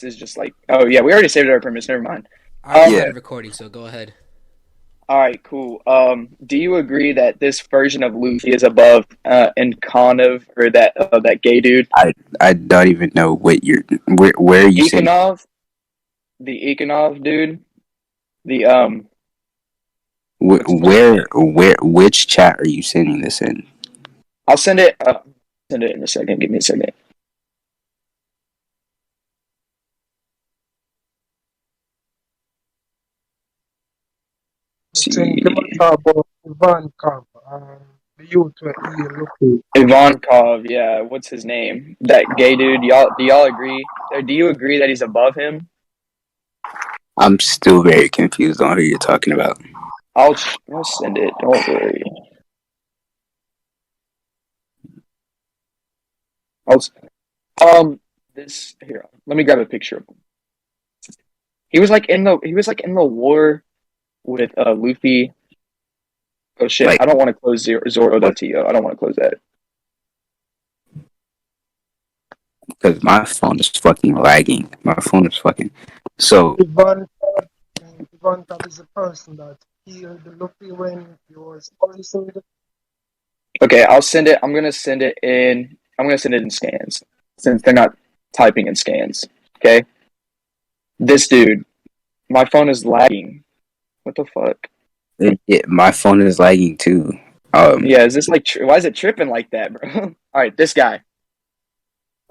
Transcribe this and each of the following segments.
is just like, oh yeah, we already saved our premise. Never mind. I already Um, Yeah, started recording, so go ahead. all right, cool. Do you agree that this version of Luffy is above Inkanov or that gay dude, I don't even know what you're where are you sitting? Ikonov, the Ikonov dude, the what's his name? Where which chat are you sending this in? I'll send it. Send it in a second. Give me a second. I think you want See, to talk about Ivan Camp, the youth where he looking. Ivankov. Yeah, what's his name? That gay dude. Y'all, do y'all agree? Or do you agree that he's above him? I'm still very confused on who you're talking about. I'll send it. Don't worry. I'll this here. Let me grab a picture of him. He was like in the war with Luffy. Oh shit! Like I don't want to close what? Zoro.to. I don't want to close that. Because my phone is fucking lagging. My phone is fucking. So Ivan Camp is a person that killed Luffy when he was poisoned. Okay, I'll send it. I'm gonna send it in. I'm gonna send it in scans since they're not typing in scans. Okay, this dude. My phone is lagging. What the fuck? my phone is lagging too. Yeah, is this like? Why is it tripping like that, bro? All right, this guy.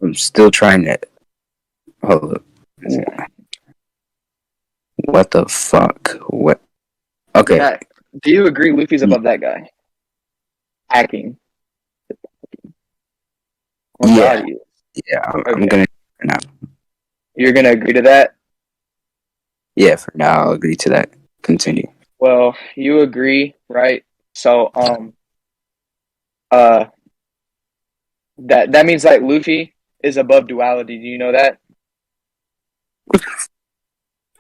I'm still trying to. Hold up. This guy. What the fuck? What? Okay. Yeah. Do you agree Luffy's above that guy? Hacking. Oh God, Yeah. he is. Yeah. I'm Okay. gonna. For now. You're gonna agree to that? Yeah. For now, I'll agree to that. Continue. Well, you agree, right? So, uh, that means that Luffy is above duality. Do you know that?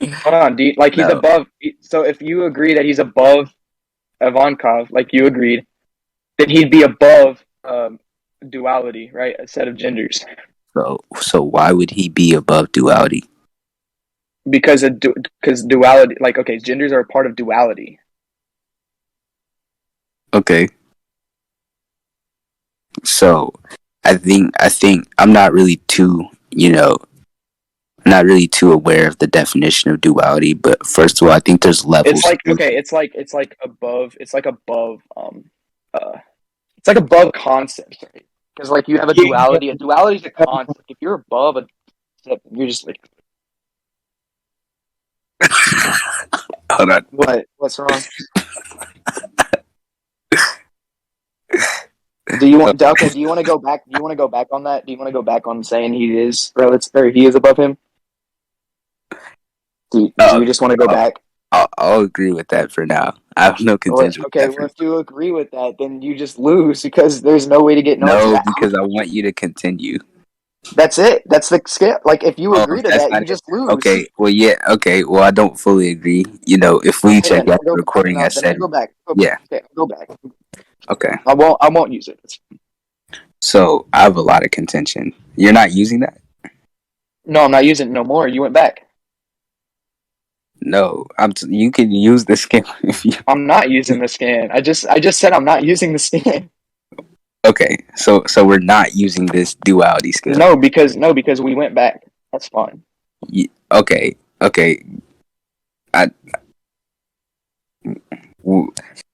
Hold on. Like he's No. above? So if you agree that he's above Ivankov, like you agreed, then he'd be above duality, right? A set of genders, So why would he be above duality? because duality, like okay, genders are a part of duality. Okay. So I think I'm not really too I'm not really too aware of the definition of duality. But first of all, I think there's It's levels like to. okay, it's like above. Uh, it's like above concepts, right? Because like you have a Yeah, duality. A duality is a concept. If you're above a concept, you're just like Hold on. what? What's wrong? Do you want? Okay. Do you want to go back? Do you want to go back on that? Do you want to go back on saying he is, or he is above him? Do you Um, just want to go I'll, back? I'll agree with that for now. I have no Or contention with okay, that well, for if you agree with that, then you just lose because there's no way to get north to no, that. because I want you to continue. That's it. That's the scale. Like if you Oh, agree to that's that, not you it. just lose. Okay. Well, yeah. Okay. Well, I don't fully agree. If we Okay, check then out I'll the go. recording, I No, then I'll said, go back. Go back. yeah. Okay, I'll go back. Okay. I won't use it. So I have a lot of contention. You're not using that? No, I'm not using it no more. You went back. No. You can use the skin if you. I'm not using the scan. I just said I'm not using the scan. Okay. So we're not using this duality skill. No, because we went back. That's fine. Okay. Okay. I.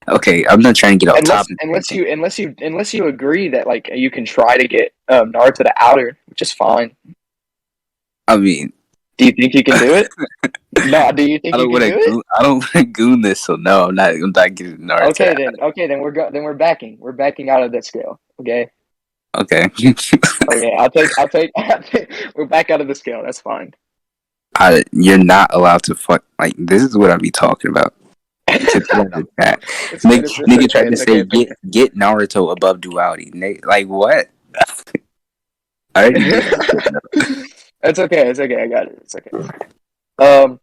Okay. I'm not trying to get off Unless topic or unless anything. you unless you unless you agree that like you can try to get Naruto to outer, which is fine. I mean, Do you think you can do it? No. Do you think you can do it? I don't want to goon this. So no, I'm not getting Naruto. Okay then we're backing. We're backing out of that scale. Okay. Okay. Okay. We're back out of the scale. That's fine. You're not allowed to fuck. Like this is what I be talking about. To the chat. It's Nigga okay. tried to It's okay. say It's okay. get Naruto above duality. Like what? I already knew that. It's okay. It's okay. I got it. It's okay. Um,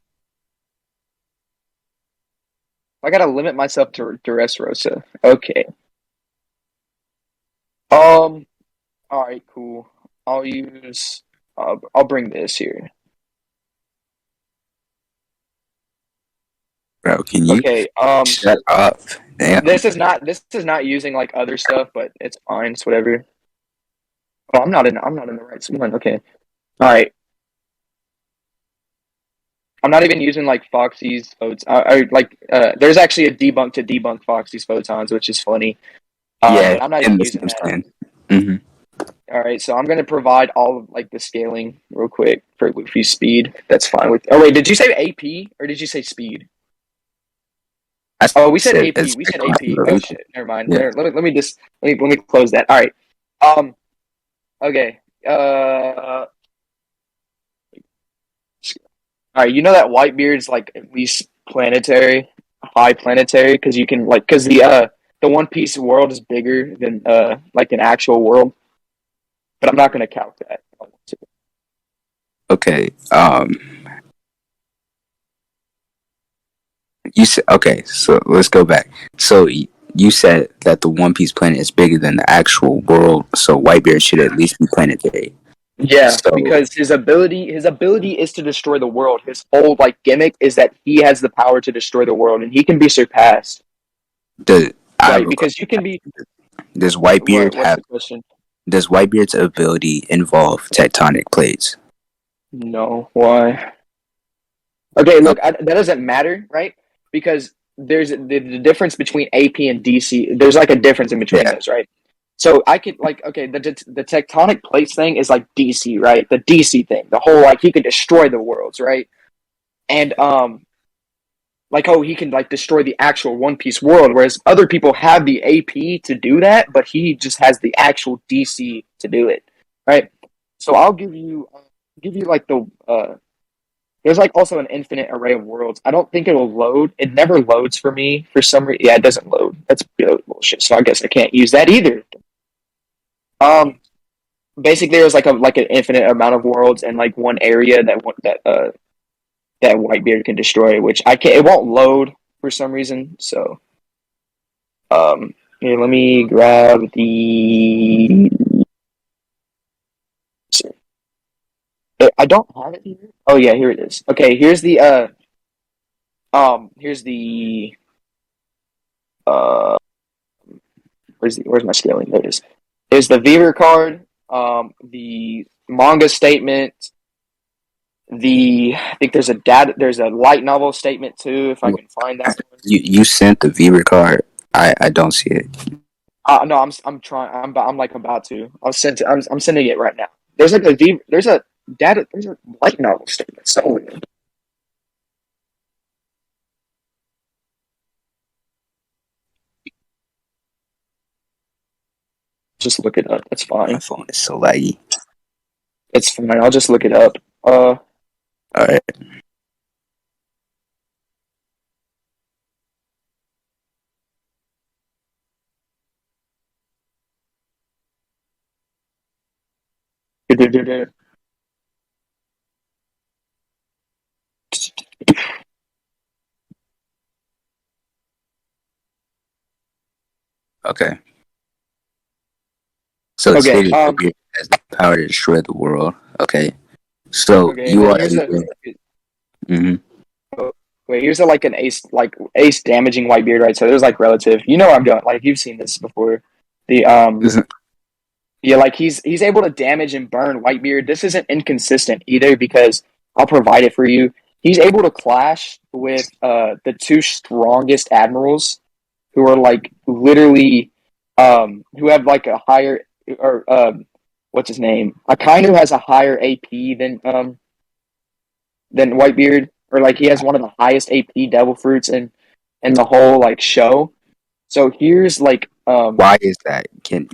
I gotta limit myself to Dressrosa. Okay. All right. Cool. I'll use. I'll bring this here. Bro, can you Okay. shut up? Damn. This is not using like other stuff, but it's fine. It's whatever. Oh, I'm not in the right one. Okay. All right. I'm not even using like Foxy's photons. There's actually a debunk to debunk Foxy's photons, which is funny. Yeah, But I'm not in even the using same that. stand. Mm-hmm. All right, so I'm gonna provide all of like the scaling real quick for Luffy's speed. That's fine with. Oh wait, did you say AP or did you say speed? I Oh, we said said AP. it's We said AP. Oh shit, never mind. yeah. Let me close that. All right. Okay. All right. You know that Whitebeard's like at least planetary, high planetary, because you can like because the One Piece world is bigger than like an actual world, but I'm not gonna count that. Okay. You said okay. So let's go back. So you said that the One Piece planet is bigger than the actual world. So Whitebeard should at least be planetary. Yeah, So because his ability is to destroy the world. His whole like gimmick is that he has the power to destroy the world, and he can be surpassed. I have Right? a Because you can question. be. Does Whitebeard What's have? the question? Does Whitebeard's ability involve tectonic plates? No. Why? Okay, look, Okay. that doesn't matter, right? Because there's the difference between AP and DC. There's like a difference in between Yeah. those, right? So I could like okay, the tectonic plates thing is like DC, right? The DC thing, the whole like he could destroy the worlds, right? And like oh he can like destroy the actual One Piece world, whereas other people have the AP to do that, but he just has the actual DC to do it, right? So I'll give you like the there's like also an infinite array of worlds. I don't think it'll load. It never loads for me for some reason. Yeah, it doesn't load. That's bullshit. So I guess I can't use that either. Um, basically there's like an infinite amount of worlds and like one area that Whitebeard can destroy, which I can't. It won't load for some reason. So here, let me grab the. I don't have it here. Oh yeah, here it is. Okay, here's the uh where's my scaling? There it is. There's the Beaver card, the manga statement, I think there's a light novel statement too, if I can find that one. You sent the Viva card. I don't see it. No, I'm trying. I'm like about to. I'm sending it right now. There's a light novel statement. So just look it up. That's My fine. phone is so laggy. It's fine. I'll just look it up. All right. Okay. So it Okay. stated that Beard has the power to destroy the world. Okay. So Okay. And you then are here's a. able. Mm-hmm. Wait, here's a like an ace damaging Whitebeard, right? So there's like relative. You know where I'm going. Like you've seen this before. The Yeah, like he's able to damage and burn Whitebeard. This isn't inconsistent either because I'll provide it for you. He's able to clash with the two strongest admirals who are like literally who have like a higher or what's his name? Akainu has a higher AP than Whitebeard, or like he has one of the highest AP devil fruits in the whole like show. So here's like Why is that? Can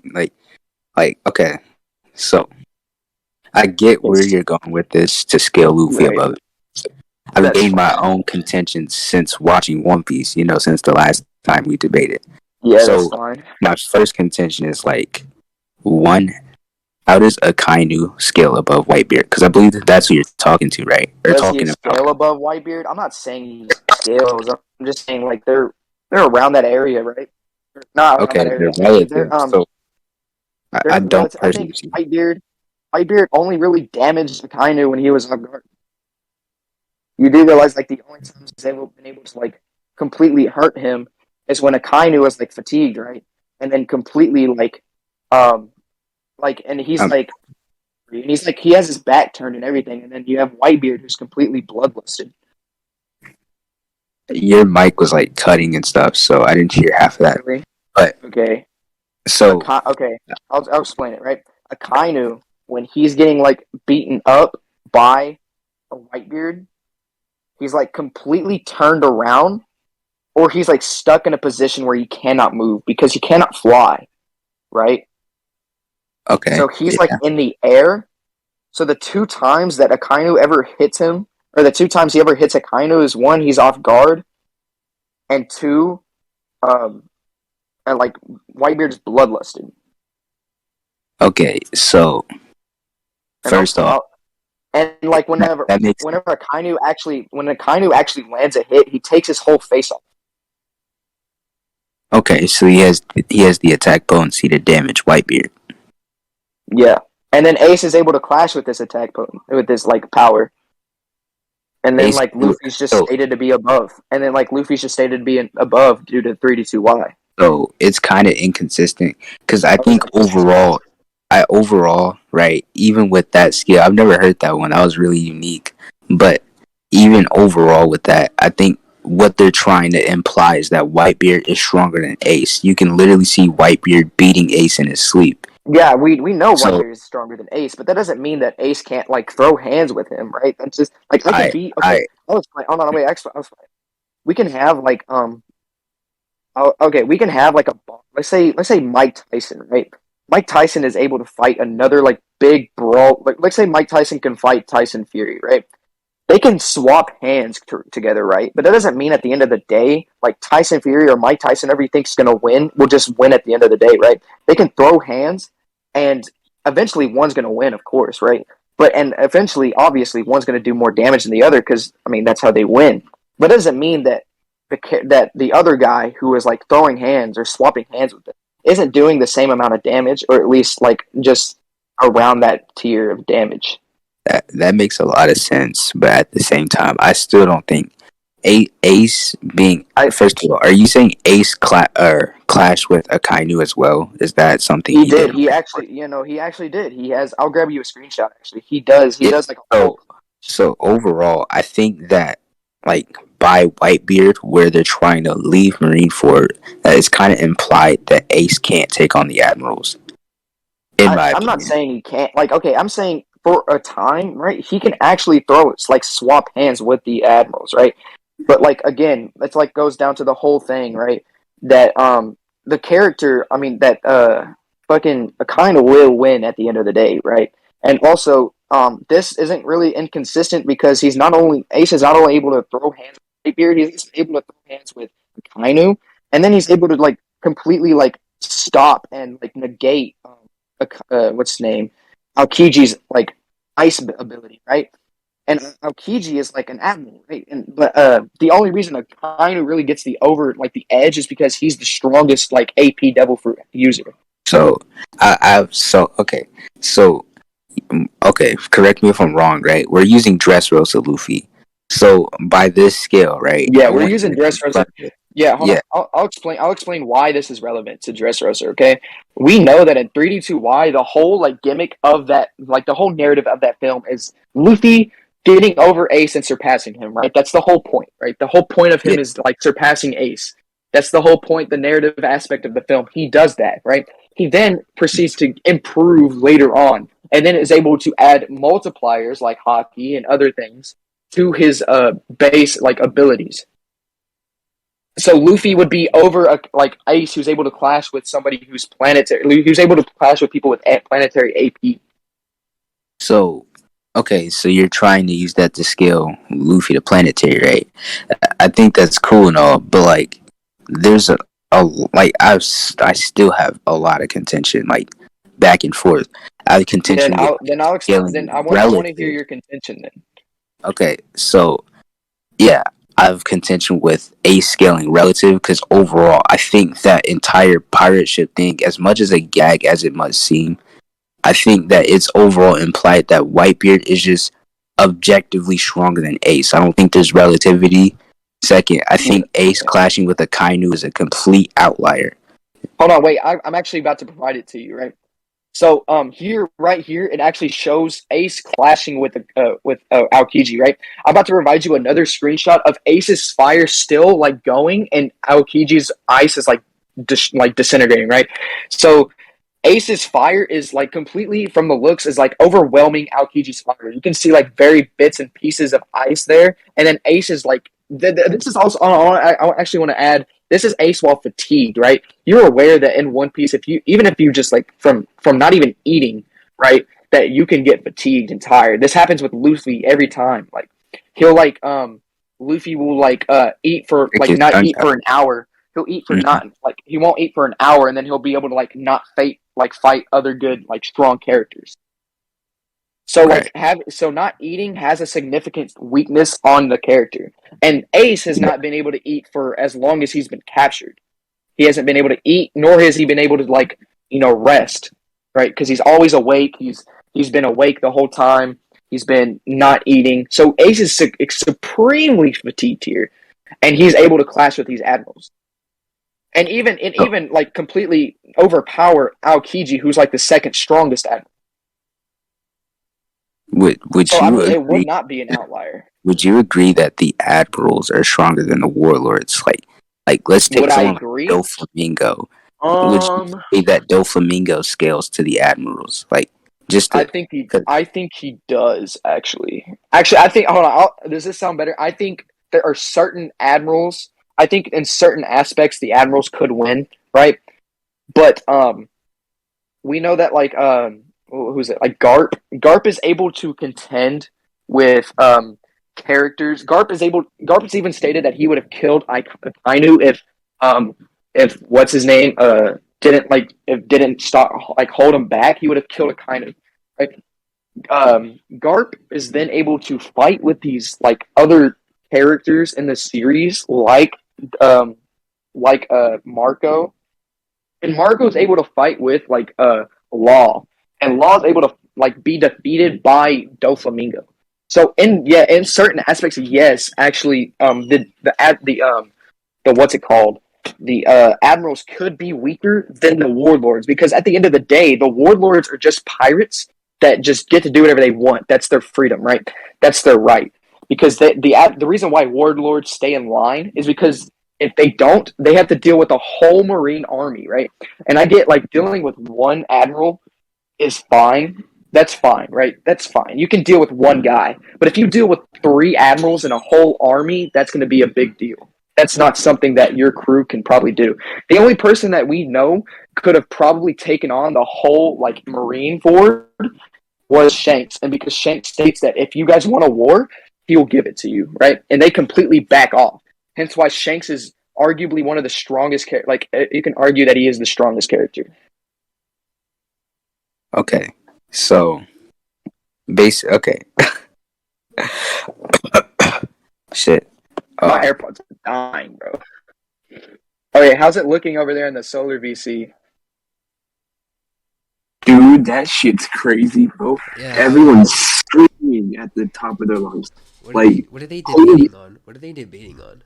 okay. So I get where it's you're going with this to scale Luffy right. above it. I've That's made my fine. own contention since watching One Piece. Since the last time we debated. Yeah, that's So fine. my first contention is like one. How does Akainu scale above Whitebeard? Because I believe that's who you're talking to, right? Or Does he talking about. scale above Whitebeard? I'm not saying he scales. I'm just saying like they're around that area, right? Not around Okay, that they're area. They're relative. So I they're don't relative. I personally think see. Whitebeard only really damaged Akainu when he was on guard. You do realize like the only times he's been able to like completely hurt him is when Akainu is like fatigued, right? And then completely um and he's like he has his back turned and everything, and then you have Whitebeard who's completely bloodlusted. Your mic was like cutting and stuff, so I didn't hear half of that. Really? But Okay. so Okay, I'll explain it, right? Akainu, when he's getting like beaten up by a Whitebeard, he's like completely turned around, or he's like stuck in a position where he cannot move because he cannot fly, right? okay, So he's like in the air. So the 2 times that Akainu ever hits him, or the 2 times he ever hits Akainu, is 1, he's off guard, and 2, and like Whitebeard's bloodlusted. okay. So And first also, off, and like whenever Akainu actually lands a hit, he takes his whole face off. okay, so he has the attack potency to damage Whitebeard. Yeah, and then Ace is able to clash with this attack with this like power, and then Ace, like Luffy's just so, stated to be above, and then like Luffy's just stated to be above due to 3D2Y. so it's kind of inconsistent because I think overall, right, even with that skill, I've never heard that one. That was really unique. But even overall with that, I think what they're trying to imply is that Whitebeard is stronger than Ace. You can literally see Whitebeard beating Ace in his sleep. Yeah, we know Whitebeard is stronger than Ace, but that doesn't mean that Ace can't like throw hands with him, right? That's just like I can be okay. I'll explain. Hold on, wait. I'll explain. We can have like okay, we can have like let's say Mike Tyson, right? Mike Tyson is able to fight another like big brawl. Like let's say Mike Tyson can fight Tyson Fury, right? They can swap hands together, right? But that doesn't mean at the end of the day, like Tyson Fury or Mike Tyson, whoever he thinks is gonna win, will just win at the end of the day, right? They can throw hands, and eventually one's gonna win, of course, right? And eventually, obviously, one's gonna do more damage than the other because I mean that's how they win. But it doesn't mean that the other guy who is like throwing hands or swapping hands with them isn't doing the same amount of damage, or at least like just around that tier of damage. That makes a lot of sense, but at the same time, I still don't think Ace being. First of all, are you saying Ace clash with Akainu as well? Is that something he did? He actually did. He has. I'll grab you a screenshot. Actually, he does. He does like. So overall, I think that like by Whitebeard, where they're trying to leave Marineford, that it's kind of implied that Ace can't take on the admirals. I'm not saying he can't. Like, okay, I'm saying for a time, right? He can actually swap hands with the admirals, right? But like again, it's like goes down to the whole thing, right? That the character, I mean that fucking Akainu will win at the end of the day, right? And also this isn't really inconsistent because Ace is not only able to throw hands with Whitebeard, he's able to throw hands with Akainu, and then he's able to like completely like stop and like negate what's his name? Aokiji's like ice ability, right? And Aokiji is like an admiral, right? But the only reason Akainu really gets the edge is because he's the strongest like AP Devil Fruit user. So okay, correct me if I'm wrong, right? We're using Dressrosa Luffy. So by this scale, right? Yeah, we're using Dressrosa. Yeah, hold on. I'll explain why this is relevant to Dressrosa, okay? We know that in 3D2Y, the whole like gimmick of that, like the whole narrative of that film is Luffy getting over Ace and surpassing him, right? That's the whole point, right? The whole point of him is like surpassing Ace. That's the whole point, the narrative aspect of the film. He does that, right? He then proceeds to improve later on, and then is able to add multipliers like hockey and other things to his base like abilities. So Luffy would be over like Ace, who's able to clash with somebody who's planetary, who's able to clash with people with planetary AP. So, okay, so you're trying to use that to scale Luffy to planetary, right? I think that's cool and all, but like, there's I still have a lot of contention, like back and forth. I have contention. Then I'll explain. Then I want to hear your contention. Then. Okay, so yeah, I have contention with Ace scaling relative because overall, I think that entire pirate ship thing, as much as a gag as it must seem, I think that it's overall implied that Whitebeard is just objectively stronger than Ace. I don't think there's relativity Second, I think Ace clashing with a Kainu is a complete outlier. Hold on, wait. I'm actually about to provide it to you, right? So right here, it actually shows Ace clashing with Aokiji, right? I'm about to provide you another screenshot of Ace's fire still like going, and Aokiji's ice is like disintegrating, right? So Ace's fire is like completely, from the looks, is like overwhelming Aokiji's fire. You can see like very bits and pieces of ice there, and then Ace is like. This is also. I actually want to add. This is Ace while fatigued, right? You're aware that in One Piece, even if you just like from not even eating, right, that you can get fatigued and tired. This happens with Luffy every time. Like he'll like Luffy will like eat for like not eat for an hour. He'll eat for not like he won't eat for an hour, and then he'll be able to like not fight other good like strong characters. So Right. so not eating has a significant weakness on the character. And Ace has not been able to eat for as long as he's been captured. He hasn't been able to eat, nor has he been able to like, rest, right? Because he's always awake. He's been awake the whole time. He's been not eating. So Ace is supremely fatigued here, and he's able to clash with these admirals. And even like completely overpower Aokiji, who's like the second strongest admiral. Would So you it agree? would not be an outlier. Would you agree that the admirals are stronger than the warlords? Like let's take Would I someone like agree? Doflamingo. Would you say that Doflamingo scales to the admirals? Like just I to, think he does actually. Actually, I think hold on. Does this sound better? I think there are certain admirals. I think in certain aspects the admirals could win, right? But we know that like who's it? Like Garp. Garp is able to contend with characters. Garp has even stated that he would have killed Ainu if what's his name didn't stop like hold him back. He would have killed Akainu, right? Garp is then able to fight with these like other characters in the series, Marco, and Marco's able to fight with Law, and Law's able to like be defeated by Doflamingo. So in certain aspects, yes, actually, the what's it called? The admirals could be weaker than the warlords because at the end of the day, the warlords are just pirates that just get to do whatever they want. That's their freedom, right? That's their right. Because the reason why warlords stay in line is because if they don't, they have to deal with a whole marine army, right? And I get like dealing with one admiral is fine. That's fine, right? That's fine. You can deal with one guy. But if you deal with three admirals and a whole army, that's going to be a big deal. That's not something that your crew can probably do. The only person that we know could have probably taken on the whole like marine force was Shanks. And because Shanks states that if you guys want a war, he will give it to you, right? And they completely back off. Hence why Shanks is arguably one of the strongest you can argue that he is the strongest character. Okay. So okay. Shit. My AirPods are dying, bro. Oh yeah, how's it looking over there in the solar VC? Dude, that shit's crazy, bro. Yeah. Everyone's screaming at the top of their lungs. What Like, are they debating on? What are they debating on?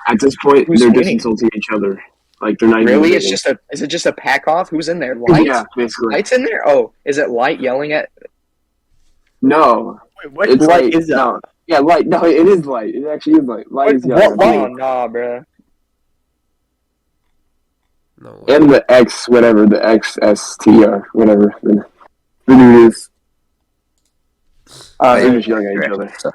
At this point, Who's they're just winning? insulting each other. Like, they're not Really? even Is it just a pack off? Who's in there? Light? Yeah, basically. Light's in there? Oh, is it Light yelling at? No. Wait, what It's light like, is that? no. Yeah, Light. No, it is Light. It actually is Light. Light is yelling. What Oh light? nah, bro. No way. And the X, whatever, the XST or whatever the dude is. They're just yelling at each other. So,